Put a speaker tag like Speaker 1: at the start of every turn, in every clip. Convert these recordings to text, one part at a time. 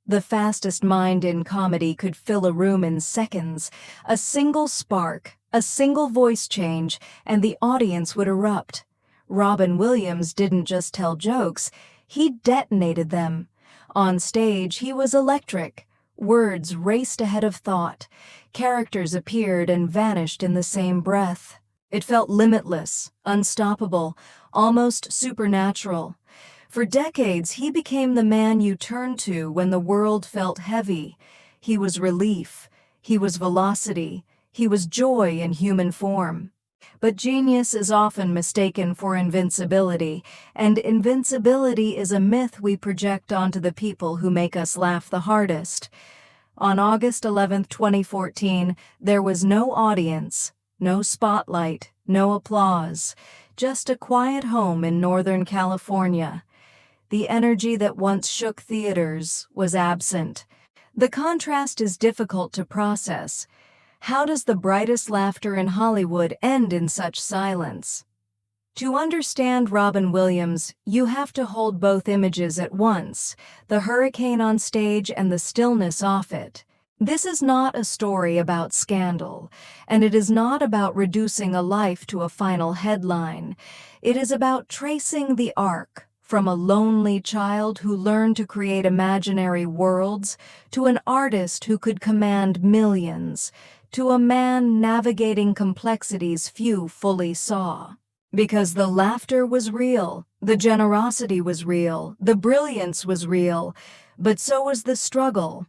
Speaker 1: The fastest mind in comedy could fill a room in seconds. A single spark, a single voice change, and the audience would erupt. Robin Williams didn't just tell jokes, he detonated them. On stage, he was electric. Words raced ahead of thought. Characters appeared and vanished in the same breath. It felt limitless, unstoppable, almost supernatural. For decades, he became the man you turned to when the world felt heavy. He was relief. He was velocity. He was joy in human form. But genius is often mistaken for invincibility, and invincibility is a myth we project onto the people who make us laugh the hardest. On August 11, 2014, there was no audience, no spotlight, no applause, just a quiet home in Northern California. The energy that once shook theaters was absent. The contrast is difficult to process. How does the brightest laughter in Hollywood end in such silence? To understand Robin Williams, you have to hold both images at once, the hurricane on stage and the stillness off it. This is not a story about scandal, and it is not about reducing a life to a final headline. It is about tracing the arc from a lonely child who learned to create imaginary worlds to an artist who could command millions, to a man navigating complexities few fully saw. Because the laughter was real, the generosity was real, the brilliance was real, but so was the struggle.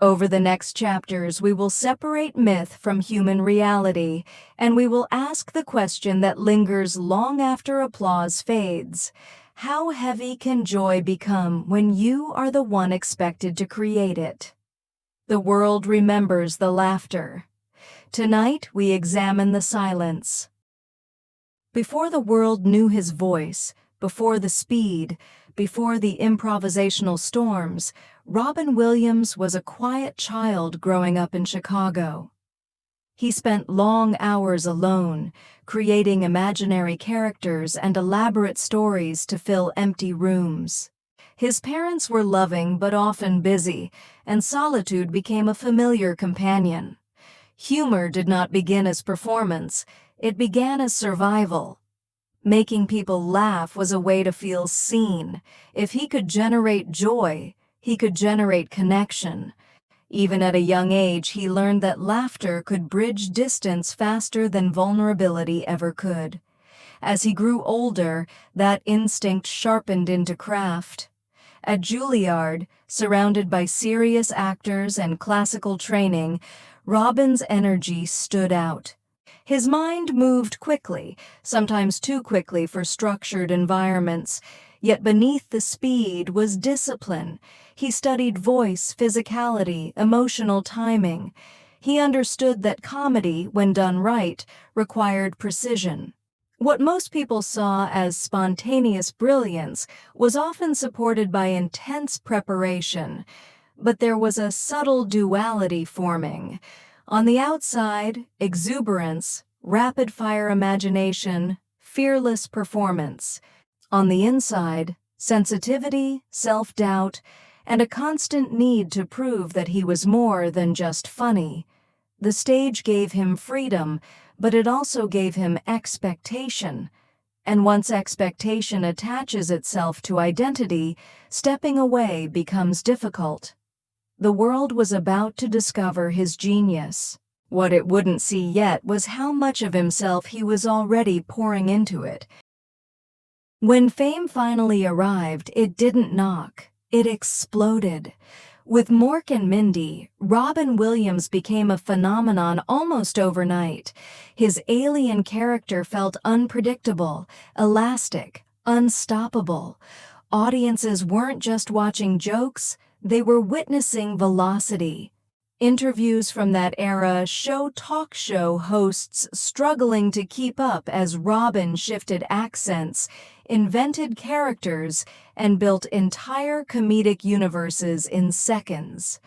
Speaker 1: Over the next chapters, we will separate myth from human reality, and we will ask the question that lingers long after applause fades. How heavy can joy become when you are the one expected to create it? The world remembers the laughter. Tonight, we examine the silence. Before the world knew his voice, before the speed, before the improvisational storms, Robin Williams was a quiet child growing up in Chicago. He spent long hours alone, creating imaginary characters and elaborate stories to fill empty rooms. His parents were loving but often busy, and solitude became a familiar companion. Humor did not begin as performance, it began as survival. Making people laugh was a way to feel seen. If he could generate joy, he could generate connection. Even at a young age, he learned that laughter could bridge distance faster than vulnerability ever could. As he grew older, that instinct sharpened into craft. At Juilliard, surrounded by serious actors and classical training, Robin's energy stood out. His mind moved quickly, sometimes too quickly for structured environments, yet beneath the speed was discipline. He studied voice, physicality, emotional timing. He understood that comedy, when done right, required precision. What most people saw as spontaneous brilliance was often supported by intense preparation, but there was a subtle duality forming. On the outside, exuberance, rapid-fire imagination, fearless performance. On the inside, sensitivity, self-doubt, and a constant need to prove that he was more than just funny. The stage gave him freedom, but it also gave him expectation. And once expectation attaches itself to identity, stepping away becomes difficult. The world was about to discover his genius. What it wouldn't see yet was how much of himself he was already pouring into it. When fame finally arrived, it didn't knock. It exploded. With Mork and Mindy, Robin Williams became a phenomenon almost overnight. His alien character felt unpredictable, elastic, unstoppable. Audiences weren't just watching jokes, they were witnessing velocity. Interviews from that era show talk show hosts struggling to keep up as Robin shifted accents, invented characters, and built entire comedic universes in seconds.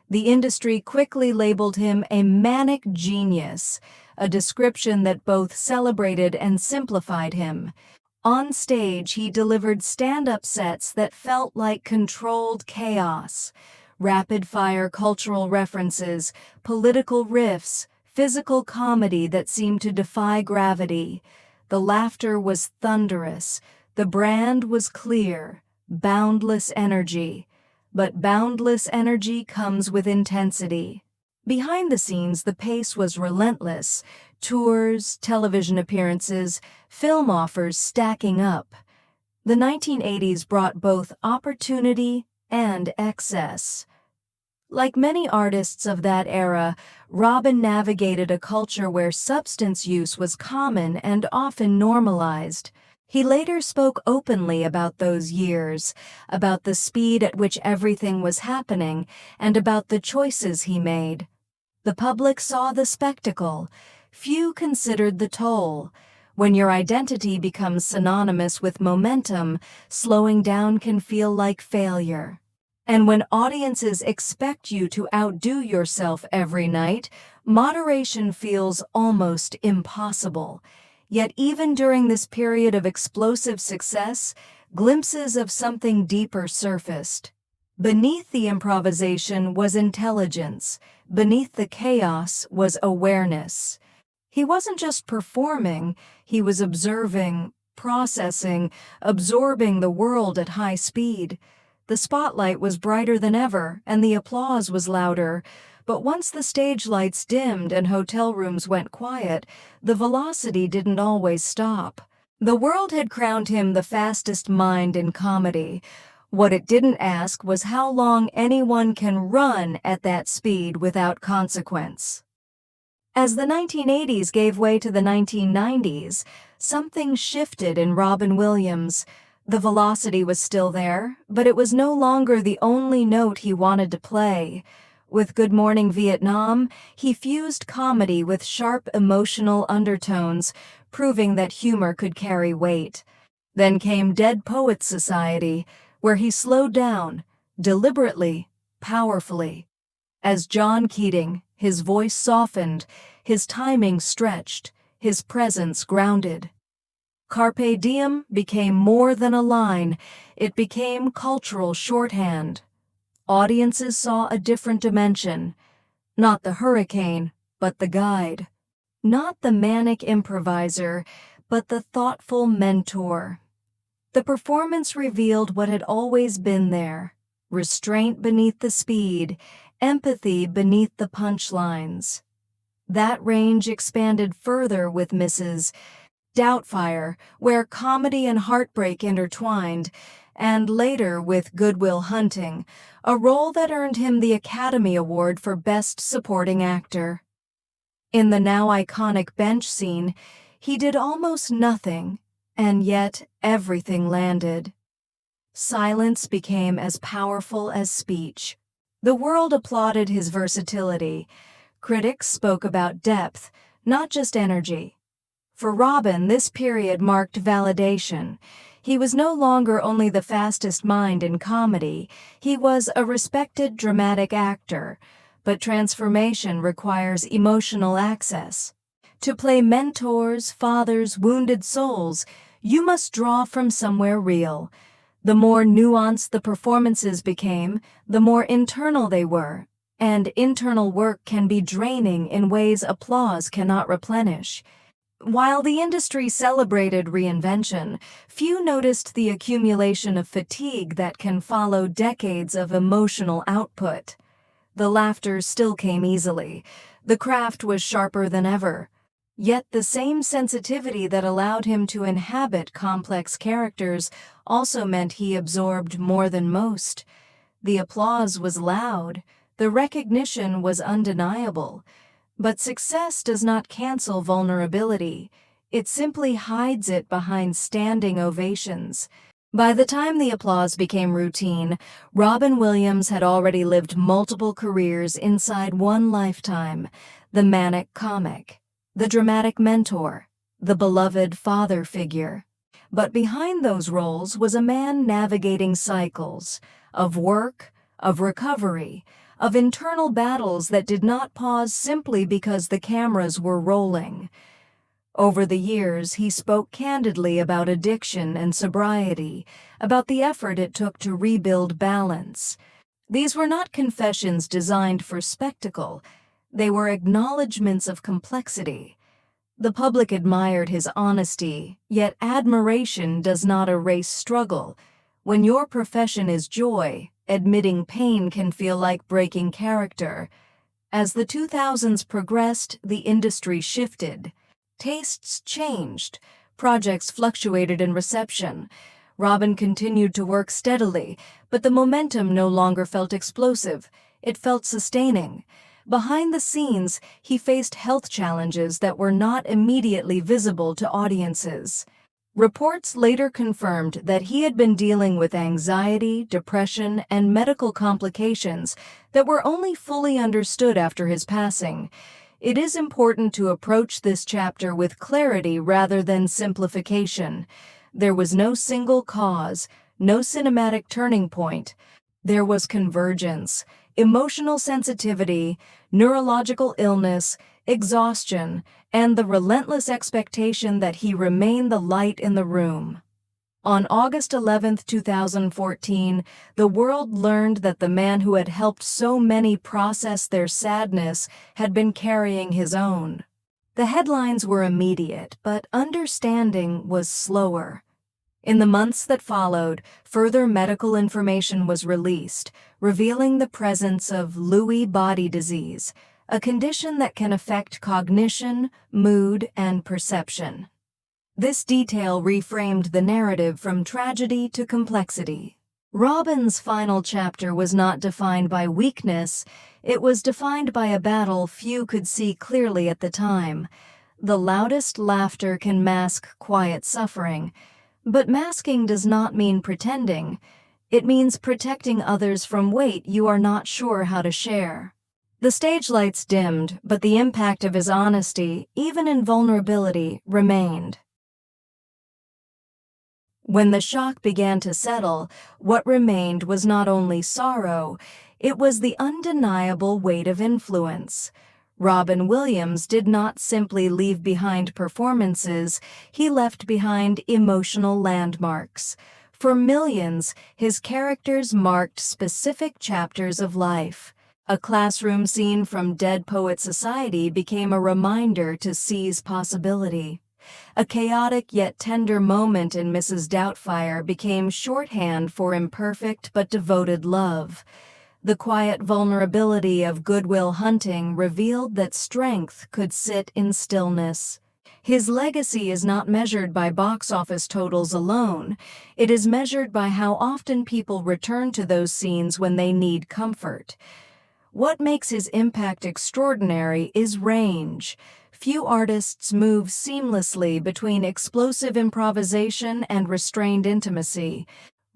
Speaker 1: The industry quickly labeled him a manic genius, a description that both celebrated and simplified him. On stage, he delivered stand-up sets that felt like controlled chaos. rapid-fire cultural references, political riffs, physical comedy that seemed to defy gravity. The laughter was thunderous, the brand was clear, boundless energy. But boundless energy comes with intensity. Behind the scenes, the pace was relentless. Tours, television appearances, film offers stacking up. The 1980s brought both opportunity and excess. Like many artists of that era, Robin navigated a culture where substance use was common and often normalized. He later spoke openly about those years, about the speed at which everything was happening, and about the choices he made. The public saw the spectacle. Few considered the toll. When your identity becomes synonymous with momentum, slowing down can feel like failure. And when audiences expect you to outdo yourself every night, moderation feels almost impossible. Yet even during this period of explosive success, glimpses of something deeper surfaced. Beneath the improvisation was intelligence. Beneath the chaos was awareness. He wasn't just performing, he was observing, processing, absorbing the world at high speed. The spotlight was brighter than ever, and the applause was louder. But once the stage lights dimmed and hotel rooms went quiet, the velocity didn't always stop. The world had crowned him the fastest mind in comedy. What it didn't ask was how long anyone can run at that speed without consequence. As the 1980s gave way to the 1990s, something shifted in Robin Williams. The velocity was still there, but it was no longer the only note he wanted to play. With Good Morning Vietnam, he fused comedy with sharp emotional undertones, proving that humor could carry weight. Then came Dead Poets Society, where he slowed down, deliberately, powerfully. As John Keating, his voice softened, his timing stretched, his presence grounded. Carpe diem became more than a line, it became cultural shorthand. Audiences saw a different dimension, not the hurricane, but the guide. Not the manic improviser, but the thoughtful mentor. The performance revealed what had always been there: restraint beneath the speed, empathy beneath the punchlines. That range expanded further with Mrs. Doubtfire, where comedy and heartbreak intertwined, and later with Good Will Hunting, a role that earned him the Academy Award for Best Supporting Actor. In the now iconic bench scene, he did almost nothing, and yet everything landed. Silence became as powerful as speech. The world applauded his versatility. Critics spoke about depth, not just energy. For Robin, this period marked validation. He was no longer only the fastest mind in comedy, he was a respected dramatic actor. But transformation requires emotional access. To play mentors, fathers, wounded souls, you must draw from somewhere real. The more nuanced the performances became, the more internal they were, and internal work can be draining in ways applause cannot replenish. While the industry celebrated reinvention, few noticed the accumulation of fatigue that can follow decades of emotional output. The laughter still came easily. The craft was sharper than ever. Yet the same sensitivity that allowed him to inhabit complex characters also meant he absorbed more than most. The applause was loud. The recognition was undeniable. But success does not cancel vulnerability. It simply hides it behind standing ovations. By the time the applause became routine, Robin Williams had already lived multiple careers inside one lifetime: the manic comic, the dramatic mentor, the beloved father figure. But behind those roles was a man navigating cycles of work, of recovery, of internal battles that did not pause simply because the cameras were rolling. Over the years, he spoke candidly about addiction and sobriety, about the effort it took to rebuild balance. These were not confessions designed for spectacle. They were acknowledgments of complexity. The public admired his honesty, yet admiration does not erase struggle. When your profession is joy, admitting pain can feel like breaking character. As the 2000s progressed, the industry shifted. Tastes changed. Projects fluctuated in reception. Robin continued to work steadily, but the momentum no longer felt explosive. It felt sustaining. Behind the scenes, he faced health challenges that were not immediately visible to audiences. Reports later confirmed that he had been dealing with anxiety, depression, and medical complications that were only fully understood after his passing. It is important to approach this chapter with clarity rather than simplification. There was no single cause, no cinematic turning point. There was convergence, emotional sensitivity, neurological illness, exhaustion, and the relentless expectation that he remain the light in the room. On August 11, 2014, the world learned that the man who had helped so many process their sadness had been carrying his own. The headlines were immediate, but understanding was slower. In the months that followed, further medical information was released, revealing the presence of Lewy body disease, a condition that can affect cognition, mood, and perception. This detail reframed the narrative from tragedy to complexity. Robin's final chapter was not defined by weakness, it was defined by a battle few could see clearly at the time. The loudest laughter can mask quiet suffering, but masking does not mean pretending. It means protecting others from weight you are not sure how to share. The stage lights dimmed, but the impact of his honesty, even in vulnerability, remained. When the shock began to settle, what remained was not only sorrow, it was the undeniable weight of influence. Robin Williams did not simply leave behind performances, he left behind emotional landmarks. For millions, his characters marked specific chapters of life. A classroom scene from Dead Poets Society became a reminder to seize possibility. A chaotic yet tender moment in Mrs. Doubtfire became shorthand for imperfect but devoted love. The quiet vulnerability of Good Will Hunting revealed that strength could sit in stillness. His legacy is not measured by box office totals alone. It is measured by how often people return to those scenes when they need comfort. What makes his impact extraordinary is range. Few artists move seamlessly between explosive improvisation and restrained intimacy.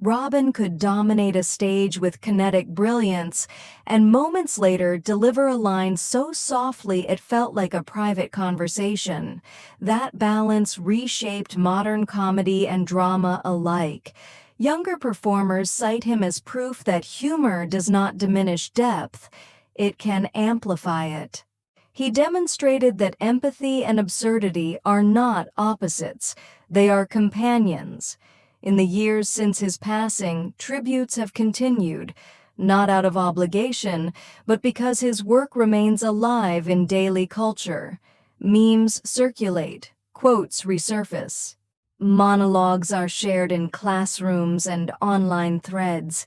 Speaker 1: Robin could dominate a stage with kinetic brilliance, and moments later deliver a line so softly it felt like a private conversation. That balance reshaped modern comedy and drama alike. Younger performers cite him as proof that humor does not diminish depth, it can amplify it. He demonstrated that empathy and absurdity are not opposites, they are companions. In the years since his passing, tributes have continued, not out of obligation, but because his work remains alive in daily culture. Memes circulate, quotes resurface. Monologues are shared in classrooms and online threads.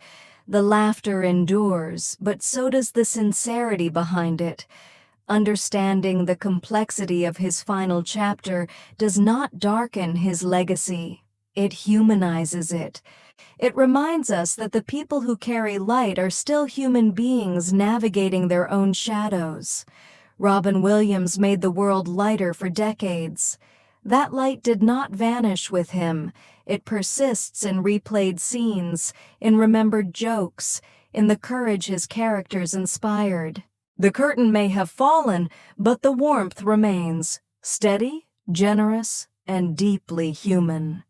Speaker 1: The laughter endures, but so does the sincerity behind it. Understanding the complexity of his final chapter does not darken his legacy. It humanizes it. It reminds us that the people who carry light are still human beings navigating their own shadows. Robin Williams made the world lighter for decades. That light did not vanish with him. It persists in replayed scenes, in remembered jokes, in the courage his characters inspired. The curtain may have fallen, but the warmth remains, steady, generous, and deeply human.